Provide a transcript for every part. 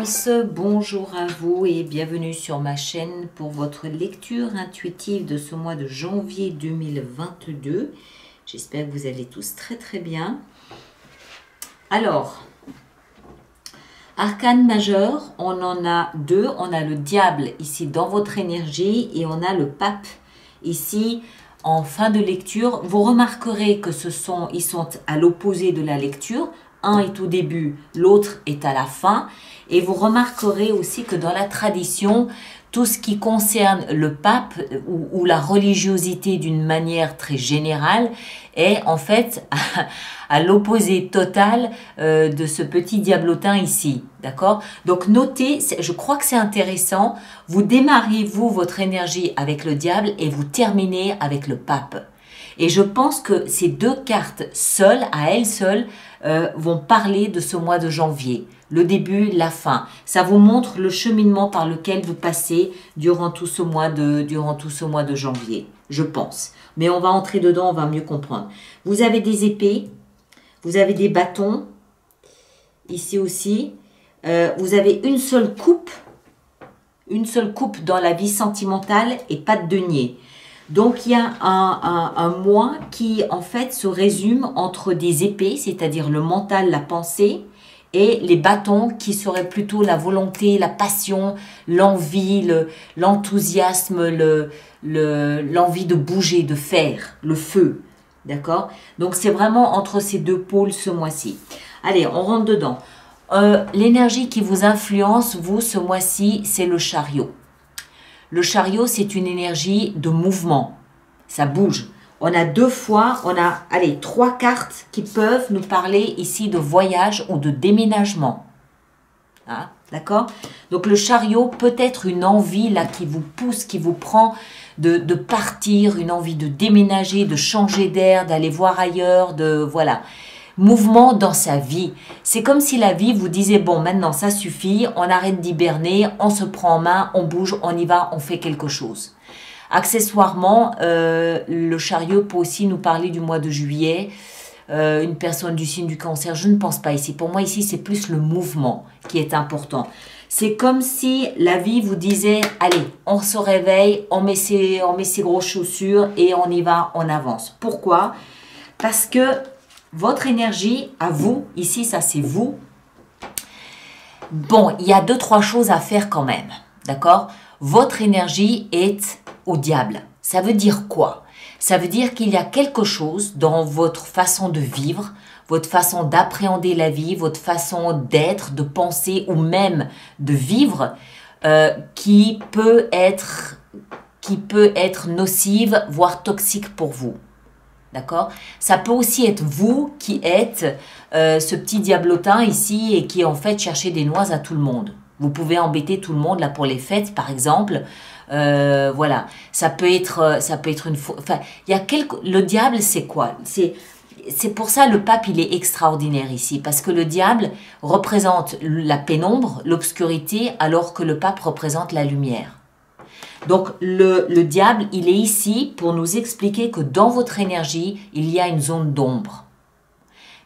Balance, bonjour à vous et bienvenue sur ma chaîne pour votre lecture intuitive de ce mois de janvier 2022. J'espère que vous allez tous très bien. Alors, arcane majeur, on en a deux. On a le diable ici dans votre énergie et on a le pape ici en fin de lecture. Vous remarquerez que ils sont à l'opposé de la lecture. Un est au début, l'autre est à la fin. Et vous remarquerez aussi que dans la tradition, tout ce qui concerne le pape ou la religiosité d'une manière très générale est en fait à l'opposé total de ce petit diablotin ici. D'accord? Donc notez, je crois que c'est intéressant, vous démarrez vous votre énergie avec le diable et vous terminez avec le pape. Et je pense que ces deux cartes seules, à elles seules, vont parler de ce mois de janvier. Le début, la fin. Ça vous montre le cheminement par lequel vous passez durant tout ce mois de janvier, je pense. Mais on va entrer dedans, on va mieux comprendre. Vous avez des épées, vous avez des bâtons, ici aussi. Vous avez une seule coupe dans la vie sentimentale et pas de denier. Donc, il y a un mois qui, en fait, se résume entre des épées, c'est-à-dire le mental, la pensée, et les bâtons qui seraient plutôt la volonté, la passion, l'envie, l'enthousiasme, l'envie de bouger, de faire, le feu. D'accord? Donc, c'est vraiment entre ces deux pôles ce mois-ci. Allez, on rentre dedans. L'énergie qui vous influence, vous, ce mois-ci, c'est le chariot. Le chariot, c'est une énergie de mouvement. Ça bouge. On a trois cartes qui peuvent nous parler ici de voyage ou de déménagement. Hein, d'accord? Donc le chariot peut être une envie là qui vous pousse, qui vous prend de partir, une envie de déménager, de changer d'air, d'aller voir ailleurs, voilà. Mouvement dans sa vie. C'est comme si la vie vous disait, bon, maintenant ça suffit, on arrête d'hiberner, on se prend en main, on bouge, on y va, on fait quelque chose. Accessoirement, le chariot peut aussi nous parler du mois de juillet, une personne du signe du cancer, je ne pense pas ici. Pour moi ici, c'est plus le mouvement qui est important. C'est comme si la vie vous disait, allez, on se réveille, on met ses grosses chaussures et on y va, on avance. Pourquoi? Parce que votre énergie, à vous, ici, ça c'est vous. Bon, il y a 2-3 choses à faire quand même, d'accord? Votre énergie est au diable. Ça veut dire quoi? Ça veut dire qu'il y a quelque chose dans votre façon de vivre, votre façon d'appréhender la vie, votre façon d'être, de penser ou même de vivre qui peut être nocive, voire toxique pour vous. D'accord? Ça peut aussi être vous qui êtes ce petit diablotin ici et qui en fait cherchez des noises à tout le monde. Vous pouvez embêter tout le monde là pour les fêtes par exemple. Voilà, ça peut être une enfin, le diable c'est quoi? C'est pour ça le pape il est extraordinaire ici parce que le diable représente la pénombre, l'obscurité alors que le pape représente la lumière. Donc, le diable, il est ici pour nous expliquer que dans votre énergie, il y a une zone d'ombre.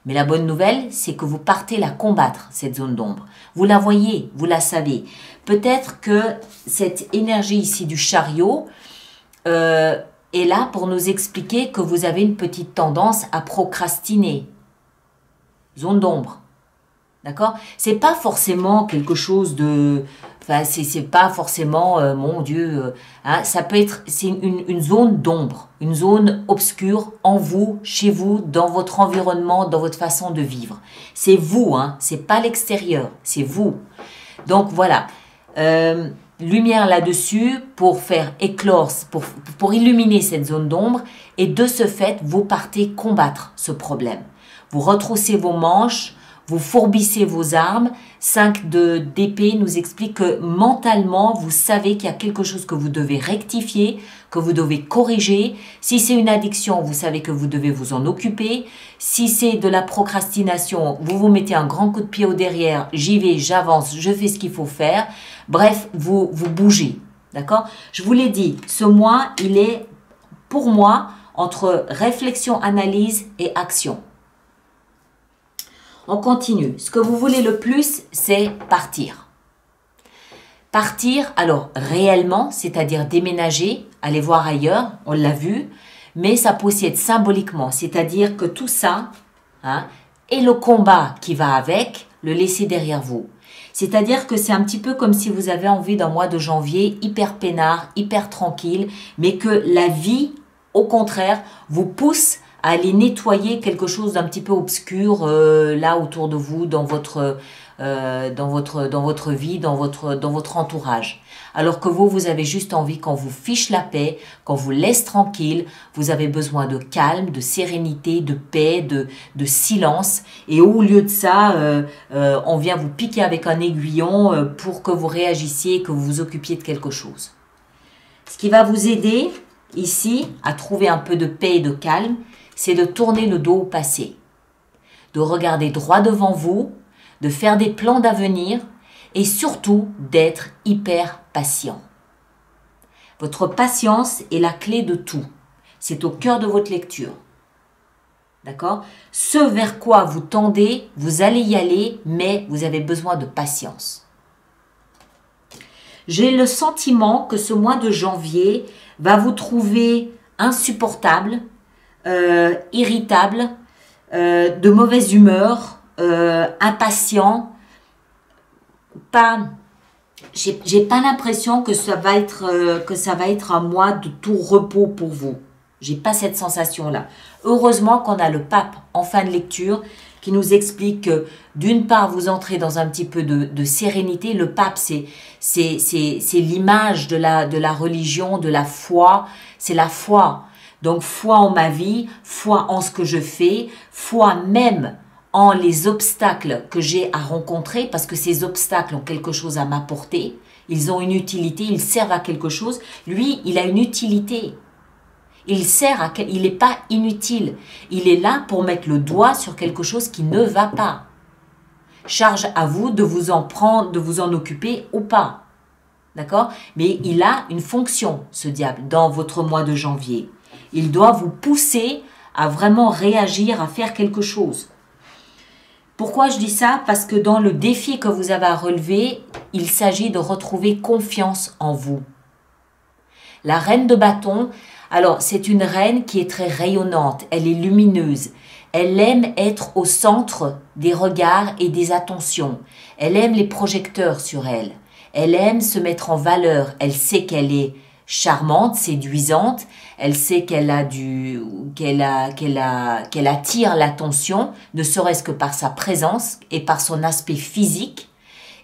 Mais la bonne nouvelle, c'est que vous partez la combattre, cette zone d'ombre. Vous la voyez, vous la savez. Peut-être que cette énergie ici du chariot est là pour nous expliquer que vous avez une petite tendance à procrastiner. Zone d'ombre. D'accord? C'est pas forcément quelque chose de... Enfin, c'est pas forcément, mon Dieu, hein, ça peut être, c'est une zone d'ombre, une zone obscure en vous, chez vous, dans votre environnement, dans votre façon de vivre. C'est vous, hein, c'est pas l'extérieur, c'est vous. Donc voilà, lumière là-dessus pour faire éclore, pour illuminer cette zone d'ombre et de ce fait, vous partez combattre ce problème. Vous retroussez vos manches, vous fourbissez vos armes. 5 d'épée nous explique que mentalement, vous savez qu'il y a quelque chose que vous devez rectifier, que vous devez corriger. Si c'est une addiction, vous savez que vous devez vous en occuper. Si c'est de la procrastination, vous vous mettez un grand coup de pied au derrière. J'y vais, j'avance, je fais ce qu'il faut faire. Bref, vous bougez. D'accord? Je vous l'ai dit, ce mois, il est, pour moi, entre réflexion, analyse et action. On continue. Ce que vous voulez le plus, c'est partir. Partir, alors réellement, c'est-à-dire déménager, aller voir ailleurs, on l'a vu, mais ça peut aussi être symboliquement, c'est-à-dire que tout ça, hein, et le combat qui va avec, le laisser derrière vous. C'est-à-dire que c'est un petit peu comme si vous avez envie d'un mois de janvier hyper peinard, hyper tranquille, mais que la vie, au contraire, vous pousse à aller nettoyer quelque chose d'un petit peu obscur là autour de vous, dans votre vie, dans votre entourage. Alors que vous avez juste envie qu'on vous fiche la paix, qu'on vous laisse tranquille, vous avez besoin de calme, de sérénité, de paix, de silence. Et au lieu de ça, on vient vous piquer avec un aiguillon pour que vous réagissiez, que vous vous occupiez de quelque chose. Ce qui va vous aider ici à trouver un peu de paix et de calme, c'est de tourner le dos au passé, de regarder droit devant vous, de faire des plans d'avenir et surtout d'être hyper patient. Votre patience est la clé de tout. C'est au cœur de votre lecture. D'accord? Ce vers quoi vous tendez, vous allez y aller, mais vous avez besoin de patience. J'ai le sentiment que ce mois de janvier va vous trouver insupportable, irritable, de mauvaise humeur, impatient. J'ai pas l'impression que ça va être un mois de tout repos pour vous. J'ai pas cette sensation-là. Heureusement qu'on a le pape en fin de lecture qui nous explique que d'une part vous entrez dans un petit peu de sérénité. Le pape c'est l'image de la religion, de la foi. C'est la foi. Donc foi en ma vie, foi en ce que je fais, foi même en les obstacles que j'ai à rencontrer, parce que ces obstacles ont quelque chose à m'apporter, ils ont une utilité, ils servent à quelque chose. Lui, il a une utilité. Il n'est pas inutile. Il est là pour mettre le doigt sur quelque chose qui ne va pas. Charge à vous de vous en prendre, de vous en occuper ou pas. D'accord? Mais il a une fonction, ce diable, dans votre mois de janvier. Il doit vous pousser à vraiment réagir, à faire quelque chose. Pourquoi je dis ça? Parce que dans le défi que vous avez à relever, il s'agit de retrouver confiance en vous. La reine de bâton, alors c'est une reine qui est très rayonnante, elle est lumineuse. Elle aime être au centre des regards et des attentions. Elle aime les projecteurs sur elle. Elle aime se mettre en valeur. Elle sait qu'elle est charmante, séduisante. Elle sait qu'elle attire l'attention, ne serait-ce que par sa présence et par son aspect physique.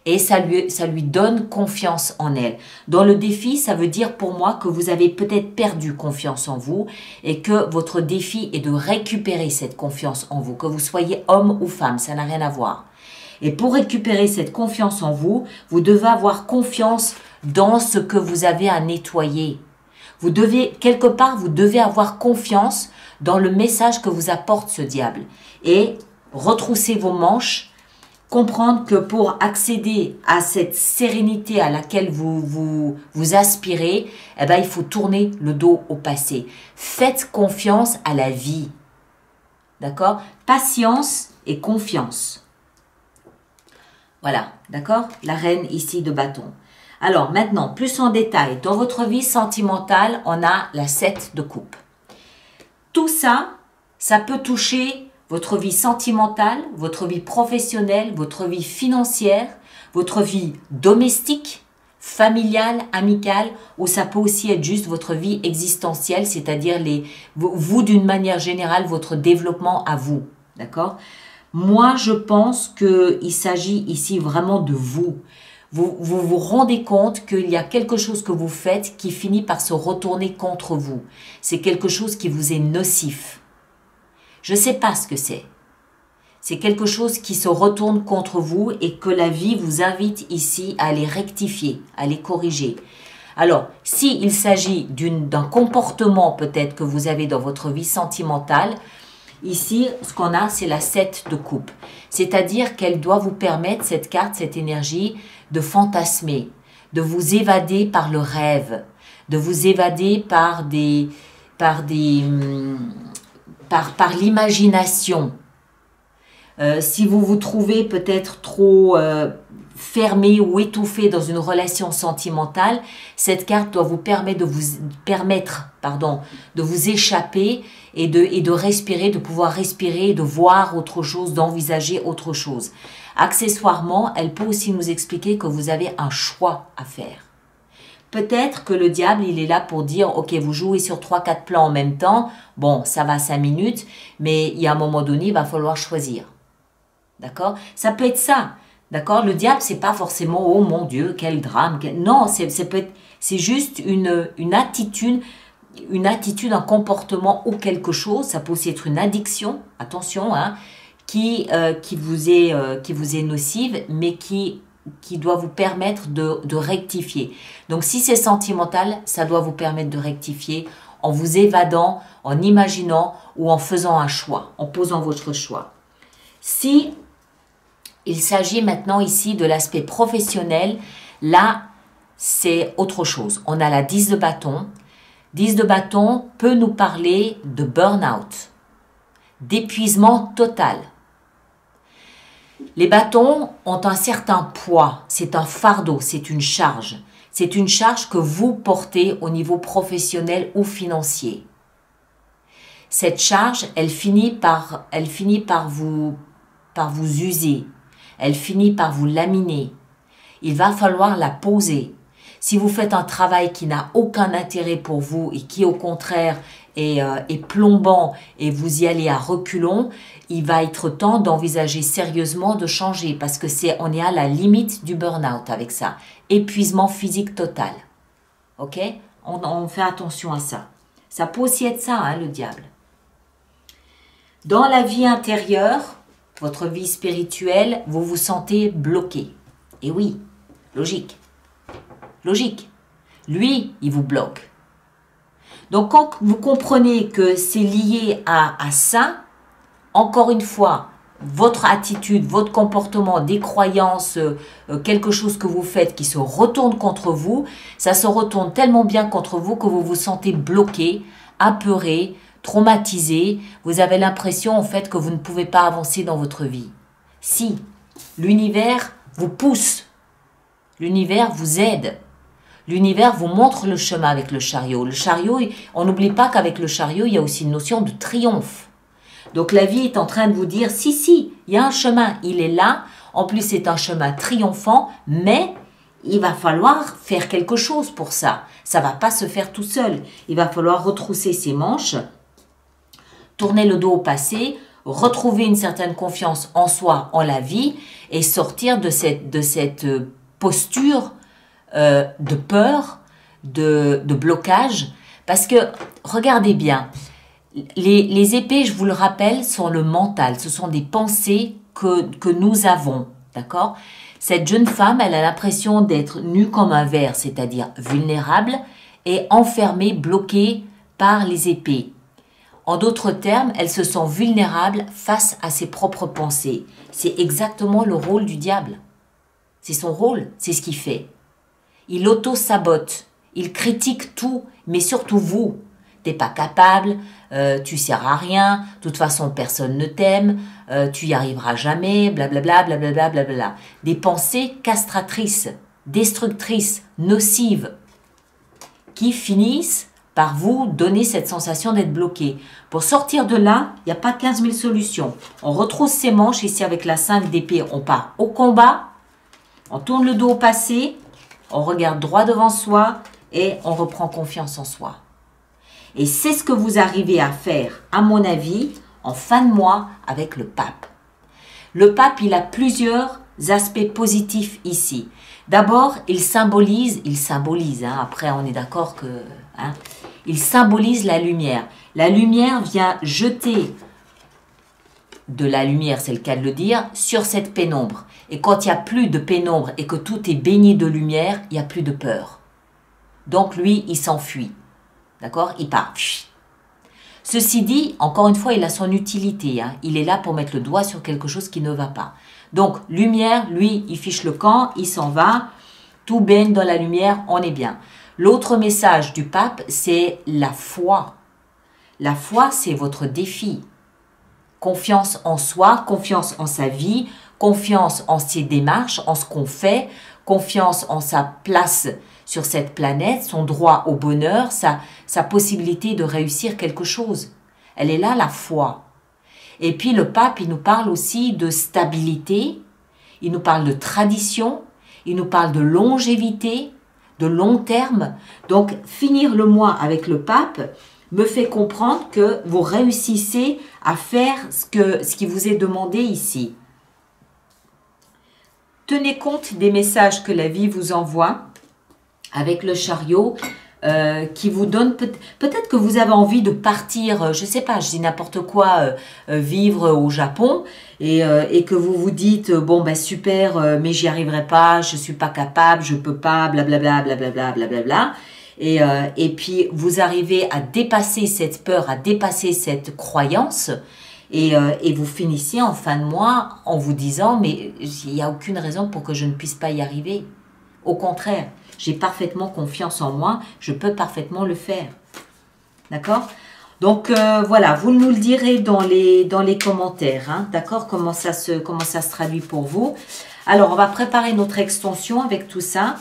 Et ça lui donne confiance en elle. Dans le défi, ça veut dire pour moi que vous avez peut-être perdu confiance en vous et que votre défi est de récupérer cette confiance en vous, que vous soyez homme ou femme, ça n'a rien à voir. Et pour récupérer cette confiance en vous, vous devez avoir confiance dans ce que vous avez à nettoyer. Quelque part, vous devez avoir confiance dans le message que vous apporte ce diable. Et retrousser vos manches, comprendre que pour accéder à cette sérénité à laquelle vous aspirez, eh ben, il faut tourner le dos au passé. Faites confiance à la vie. D'accord? Patience et confiance. Voilà, d'accord? La reine ici de bâton. Alors maintenant, plus en détail, dans votre vie sentimentale, on a la 7 de coupe. Tout ça, ça peut toucher votre vie sentimentale, votre vie professionnelle, votre vie financière, votre vie domestique, familiale, amicale, ou ça peut aussi être juste votre vie existentielle, c'est-à-dire vous d'une manière générale, votre développement à vous. D'accord? Moi, je pense qu'il s'agit ici vraiment de vous. Vous vous rendez compte qu'il y a quelque chose que vous faites qui finit par se retourner contre vous. C'est quelque chose qui vous est nocif. Je ne sais pas ce que c'est. C'est quelque chose qui se retourne contre vous et que la vie vous invite ici à les rectifier, à les corriger. Alors, s'il s'agit d'un comportement peut-être que vous avez dans votre vie sentimentale, ici, ce qu'on a, c'est la 7 de coupe. C'est-à-dire qu'elle doit vous permettre, cette carte, cette énergie, de fantasmer, de vous évader par le rêve, de vous évader par l'imagination. Si vous vous trouvez peut-être trop fermé ou étouffé dans une relation sentimentale, cette carte doit vous permettre de vous échapper et de respirer, de pouvoir respirer, de voir autre chose, d'envisager autre chose. Accessoirement, elle peut aussi nous expliquer que vous avez un choix à faire. Peut-être que le diable, il est là pour dire, ok, vous jouez sur 3-4 plans en même temps, bon, ça va 5 minutes, mais il y a un moment donné, il va falloir choisir. D'accord? Ça peut être ça. D'accord? Le diable, c'est pas forcément, oh mon Dieu, quel drame. Non, c'est juste une attitude, un comportement ou quelque chose. Ça peut aussi être une addiction, attention, hein, qui vous est nocive, mais qui doit vous permettre de rectifier. Donc, si c'est sentimental, ça doit vous permettre de rectifier en vous évadant, en imaginant ou en faisant un choix, en posant votre choix. Si il s'agit maintenant ici de l'aspect professionnel, là, c'est autre chose. On a la 10 de bâton. 10 de bâton peut nous parler de burn-out, d'épuisement total. Les bâtons ont un certain poids, c'est un fardeau, c'est une charge. C'est une charge que vous portez au niveau professionnel ou financier. Cette charge, elle finit par vous user, elle finit par vous laminer. Il va falloir la poser. Si vous faites un travail qui n'a aucun intérêt pour vous et qui au contraire est plombant et vous y allez à reculons, il va être temps d'envisager sérieusement de changer parce que on est à la limite du burn-out avec ça. Épuisement physique total. Ok? On fait attention à ça. Ça peut aussi être ça, hein, le diable. Dans la vie intérieure, votre vie spirituelle, vous vous sentez bloqué. Et oui, logique. Logique. Lui, il vous bloque. Donc, quand vous comprenez que c'est lié à ça, encore une fois, votre attitude, votre comportement, des croyances, quelque chose que vous faites qui se retourne contre vous, ça se retourne tellement bien contre vous que vous vous sentez bloqué, apeuré, traumatisé. Vous avez l'impression en fait que vous ne pouvez pas avancer dans votre vie. Si, l'univers vous pousse, l'univers vous aide. L'univers vous montre le chemin avec le chariot. Le chariot, on n'oublie pas qu'avec le chariot, il y a aussi une notion de triomphe. Donc la vie est en train de vous dire, si, il y a un chemin, il est là. En plus, c'est un chemin triomphant, mais il va falloir faire quelque chose pour ça. Ça ne va pas se faire tout seul. Il va falloir retrousser ses manches, tourner le dos au passé, retrouver une certaine confiance en soi, en la vie, et sortir de cette posture de peur, de blocage. Parce que, regardez bien, les épées, je vous le rappelle, sont le mental. Ce sont des pensées que nous avons, d'accord? Cette jeune femme, elle a l'impression d'être nue comme un ver, c'est-à-dire vulnérable et enfermée, bloquée par les épées. En d'autres termes, elle se sent vulnérable face à ses propres pensées. C'est exactement le rôle du diable. C'est son rôle, c'est ce qu'il fait. Il auto-sabote, il critique tout, mais surtout vous. T'es pas capable, tu sers à rien, de toute façon personne ne t'aime, tu y arriveras jamais, blablabla, blablabla, blablabla. Des pensées castratrices, destructrices, nocives, qui finissent par vous donner cette sensation d'être bloqué. Pour sortir de là, il n'y a pas 15 000 solutions. On retrousse ses manches, ici avec la 5 d'épée, on part au combat, on tourne le dos au passé, on regarde droit devant soi et on reprend confiance en soi. Et c'est ce que vous arrivez à faire, à mon avis, en fin de mois avec le pape. Le pape, il a plusieurs aspects positifs ici. D'abord, il symbolise, hein, après on est d'accord que... Hein, il symbolise la lumière. La lumière vient jeter de la lumière, c'est le cas de le dire, sur cette pénombre. Et quand il n'y a plus de pénombre et que tout est baigné de lumière, il n'y a plus de peur. Donc lui, il s'enfuit. D'accord? Il part. Ceci dit, encore une fois, il a son utilité. Hein. Il est là pour mettre le doigt sur quelque chose qui ne va pas. Donc, lumière, lui, il fiche le camp, il s'en va. Tout baigne dans la lumière, on est bien. L'autre message du pape, c'est la foi. La foi, c'est votre défi. Confiance en soi, confiance en sa vie, confiance en ses démarches, en ce qu'on fait, confiance en sa place sur cette planète, son droit au bonheur, sa possibilité de réussir quelque chose. Elle est là, la foi. Et puis le pape, il nous parle aussi de stabilité, il nous parle de tradition, il nous parle de longévité, de long terme. Donc finir le mois avec le pape me fait comprendre que vous réussissez à faire ce qui vous est demandé ici. Tenez compte des messages que la vie vous envoie avec le chariot qui vous donne, peut-être que vous avez envie de partir, je ne sais pas, je dis n'importe quoi, vivre au Japon et que vous vous dites, bon ben super, mais j'y arriverai pas, je suis pas capable, je peux pas, blablabla, blablabla, blablabla. Et puis vous arrivez à dépasser cette peur, à dépasser cette croyance et vous finissez en fin de mois en vous disant mais il n'y a aucune raison pour que je ne puisse pas y arriver. Au contraire, j'ai parfaitement confiance en moi, je peux parfaitement le faire. D'accord? Donc voilà, vous nous le direz dans les commentaires, hein, d'accord? Comment ça se traduit pour vous. Alors on va préparer notre extension avec tout ça.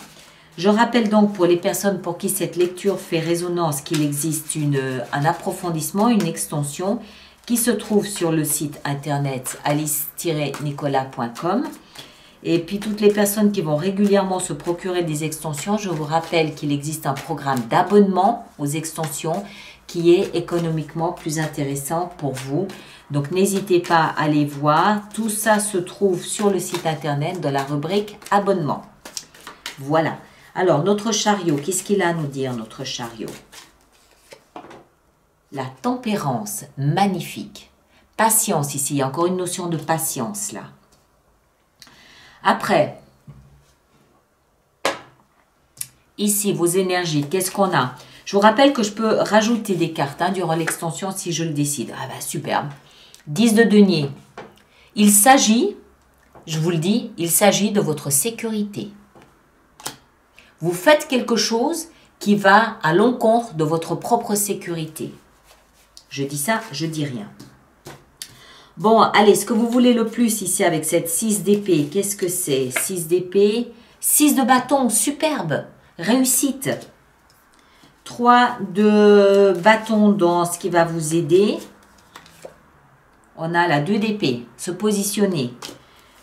Je rappelle donc pour les personnes pour qui cette lecture fait résonance qu'il existe un approfondissement, une extension qui se trouve sur le site internet alice-nicolas.com. Et puis toutes les personnes qui vont régulièrement se procurer des extensions, je vous rappelle qu'il existe un programme d'abonnement aux extensions qui est économiquement plus intéressant pour vous. Donc n'hésitez pas à aller voir. Tout ça se trouve sur le site internet dans la rubrique abonnement. Voilà. Alors, notre chariot, qu'est-ce qu'il a à nous dire, notre chariot? La tempérance, magnifique. Patience ici, il y a encore une notion de patience là. Après, ici, vos énergies, qu'est-ce qu'on a? Je vous rappelle que je peux rajouter des cartes hein, durant l'extension si je le décide. Ah bah superbe. 10 de denier. Il s'agit, je vous le dis, il s'agit de votre sécurité. Vous faites quelque chose qui va à l'encontre de votre propre sécurité. Je dis ça, je dis rien. Bon, allez, ce que vous voulez le plus ici avec cette 6 d'épée, qu'est-ce que c'est? 6 d'épée, 6 de bâton, superbe, réussite. 3 de bâton dans ce qui va vous aider. On a la 2 d'épée, se positionner.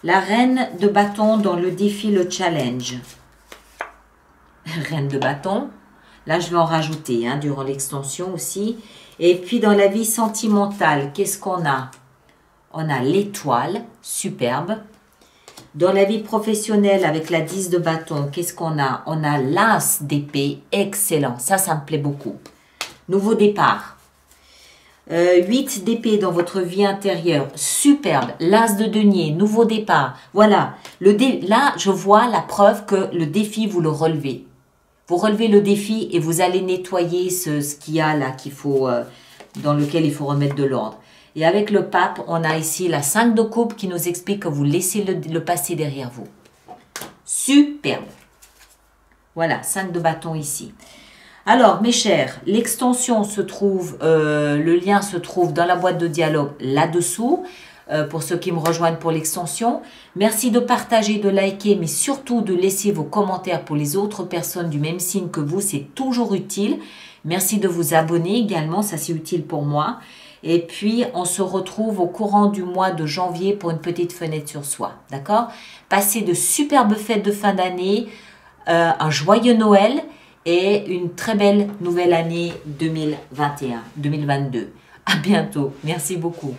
La reine de bâton dans le défi, le challenge. Reine de bâton. Là, je vais en rajouter hein, durant l'extension aussi. Et puis, dans la vie sentimentale, qu'est-ce qu'on a? On a l'étoile, superbe. Dans la vie professionnelle, avec la 10 de bâton, qu'est-ce qu'on a? On a l'as d'épée, excellent. Ça me plaît beaucoup. Nouveau départ. 8 d'épée dans votre vie intérieure, superbe. L'as de denier, nouveau départ. Voilà. Là, je vois la preuve que le défi, vous le relevez. Vous relevez le défi et vous allez nettoyer ce qu'il y a là dans lequel il faut remettre de l'ordre. Et avec le pape, on a ici la 5 de coupe qui nous explique que vous laissez le passé derrière vous. Superbe. Voilà, 5 de bâton ici. Alors, mes chers, l'extension se trouve, le lien se trouve dans la boîte de dialogue là-dessous. Pour ceux qui me rejoignent pour l'extension. Merci de partager, de liker, mais surtout de laisser vos commentaires pour les autres personnes du même signe que vous. C'est toujours utile. Merci de vous abonner également, ça c'est utile pour moi. Et puis, on se retrouve au courant du mois de janvier pour une petite fenêtre sur soi. D'accord? Passez de superbes fêtes de fin d'année, un joyeux Noël et une très belle nouvelle année 2021-2022. À bientôt. Merci beaucoup.